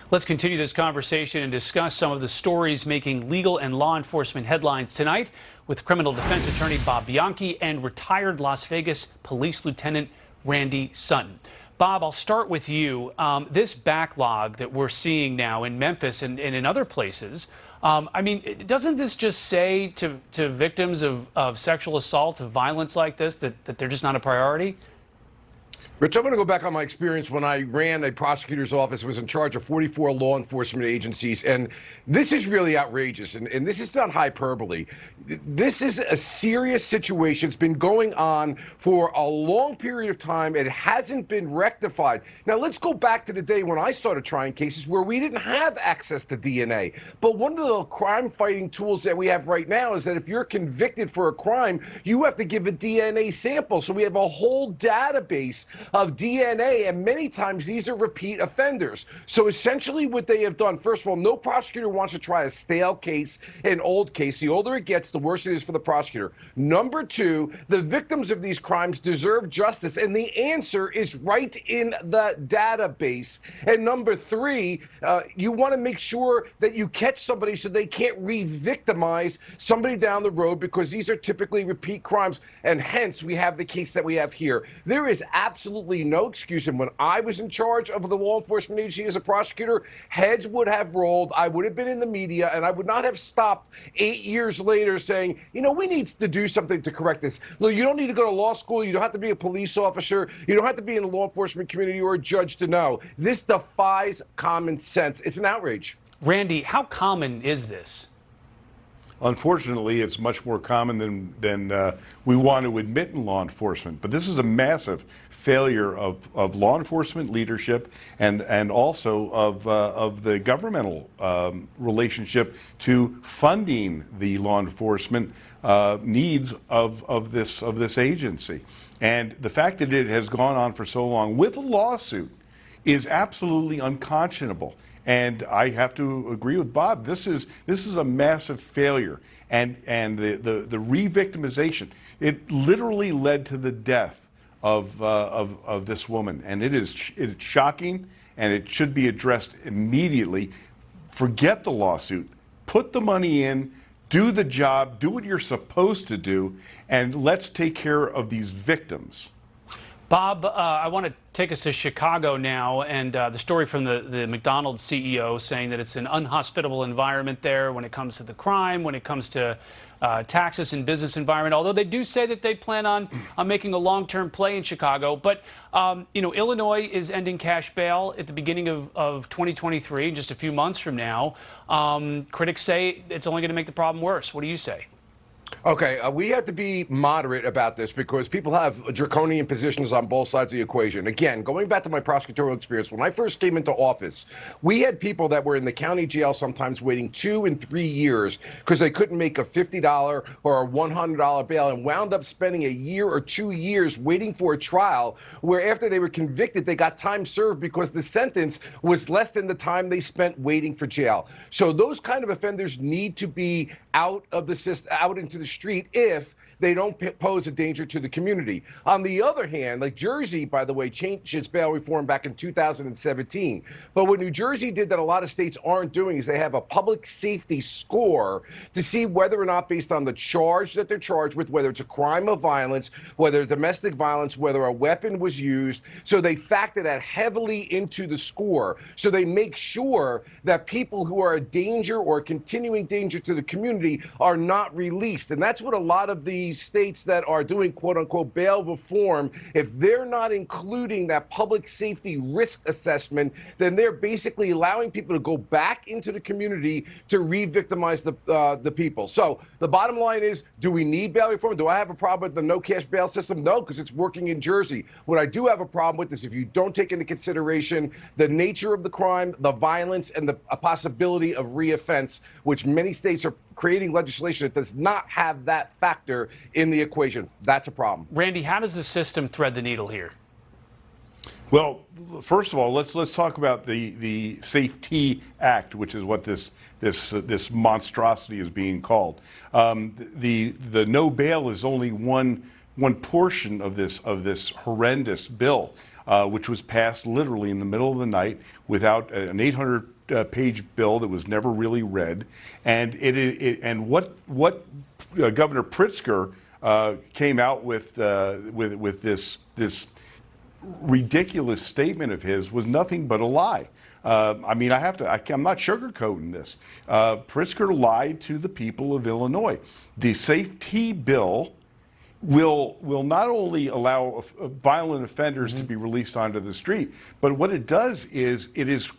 Let's continue this conversation and discuss some of the stories making legal and law enforcement headlines tonight with criminal defense attorney Bob Bianchi and retired Las Vegas Police Lieutenant Randy Sutton. Bob, I'll start with you. This backlog that we're seeing now in Memphis and in other places, I mean, doesn't this just say to victims of sexual assault, of violence like this, that they're just not a priority? Rich, I'm going to go back on my experience when I ran a prosecutor's office, was in charge of 44 law enforcement agencies, and this is really outrageous, and this is not hyperbole. This is a serious situation. It's been going on for a long period of time. It hasn't been rectified. Now, let's go back to the day when I started trying cases where we didn't have access to DNA. But one of the crime-fighting tools that we have right now is that if you're convicted for a crime, you have to give a DNA sample. So we have a whole database of DNA, and many times these are repeat offenders. So essentially what they have done, first of all, no prosecutor wants to try a stale case, an old case. The older it gets, the worse it is for the prosecutor. Number two, the victims of these crimes deserve justice, and the answer is right in the database. And number three, you want to make sure that you catch somebody so they can't re-victimize somebody down the road, because these are typically repeat crimes, and hence we have the case that we have here. There is absolutely no excuse. And when I was in charge of the law enforcement agency as a prosecutor, heads would have rolled. I would have been in the media, and I would not have stopped 8 years later saying, you know, we need to do something to correct this. Look, you don't need to go to law school. You don't have to be a police officer. You don't have to be in the law enforcement community or a judge to know. This defies common sense. It's an outrage. Randy, how common is this? Unfortunately, it's much more common than we want to admit in law enforcement. But this is a massive failure of law enforcement leadership and also of the governmental relationship to funding the law enforcement needs of this agency. And the fact that it has gone on for so long with a lawsuit is absolutely unconscionable. And I have to agree with Bob. This is a massive failure, and the re-victimization, it literally led to the death of this woman, and it's shocking, and it should be addressed immediately. Forget the lawsuit, put the money in, do the job, do what you're supposed to do, and let's take care of these victims. Bob, I want to take us to Chicago now, and the story from the McDonald's CEO saying that it's an unhospitable environment there when it comes to the crime, when it comes to taxes and business environment, although they do say that they plan on making a long-term play in Chicago. But, you know, Illinois is ending cash bail at the beginning of 2023, just a few months from now. Critics say it's only going to make the problem worse. What do you say? Okay, we have to be moderate about this because people have draconian positions on both sides of the equation. Again, going back to my prosecutorial experience, when I first came into office, we had people that were in the county jail sometimes waiting 2 and 3 years because they couldn't make a $50 or a $100 bail and wound up spending a year or 2 years waiting for a trial where after they were convicted, they got time served because the sentence was less than the time they spent waiting for jail. So those kind of offenders need to be out of the system, out into the street if they don't pose a danger to the community. On the other hand, like Jersey, by the way, changed its bail reform back in 2017. But what New Jersey did that a lot of states aren't doing is they have a public safety score to see whether or not, based on the charge that they're charged with, whether it's a crime of violence, whether domestic violence, whether a weapon was used. So they factor that heavily into the score. So they make sure that people who are a danger or a continuing danger to the community are not released. And that's what a lot of the states that are doing quote-unquote bail reform, if they're not including that public safety risk assessment, then they're basically allowing people to go back into the community to re-victimize the people. So the bottom line is, do we need bail reform? Do I have a problem with the no cash bail system? No, because it's working in Jersey. What I do have a problem with is if you don't take into consideration the nature of the crime, the violence, and the possibility of reoffense, which many states are creating legislation that does not have that factor in the equation. That's a problem. Randy, how does the system thread the needle here? Well, first of all, let's talk about the Safety Act, which is what this monstrosity is being called. The no bail is only one portion of this horrendous bill, which was passed literally in the middle of the night without an 800 100-page bill that was never really read, and what Governor Pritzker came out with this ridiculous statement of his was nothing but a lie. I mean, I'm not sugarcoating this. Pritzker lied to the people of Illinois. The safety bill will not only allow violent offenders to be released onto the street, but what it does is it is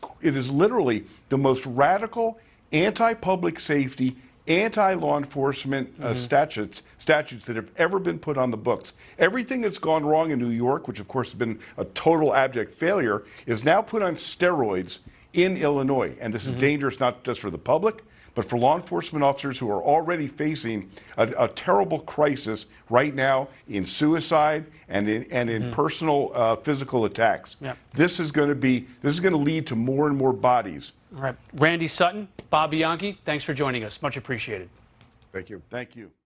literally the most radical anti-public safety, anti-law enforcement statutes that have ever been put on the books. Everything that's gone wrong in New York, which of course has been a total abject failure, is now put on steroids in Illinois. And this is dangerous not just for the public, but for law enforcement officers who are already facing a terrible crisis right now in suicide and in personal physical attacks. Yep. This is going to lead to more and more bodies. All right. Randy Sutton, Bob Bianchi, thanks for joining us. Much appreciated. Thank you. Thank you.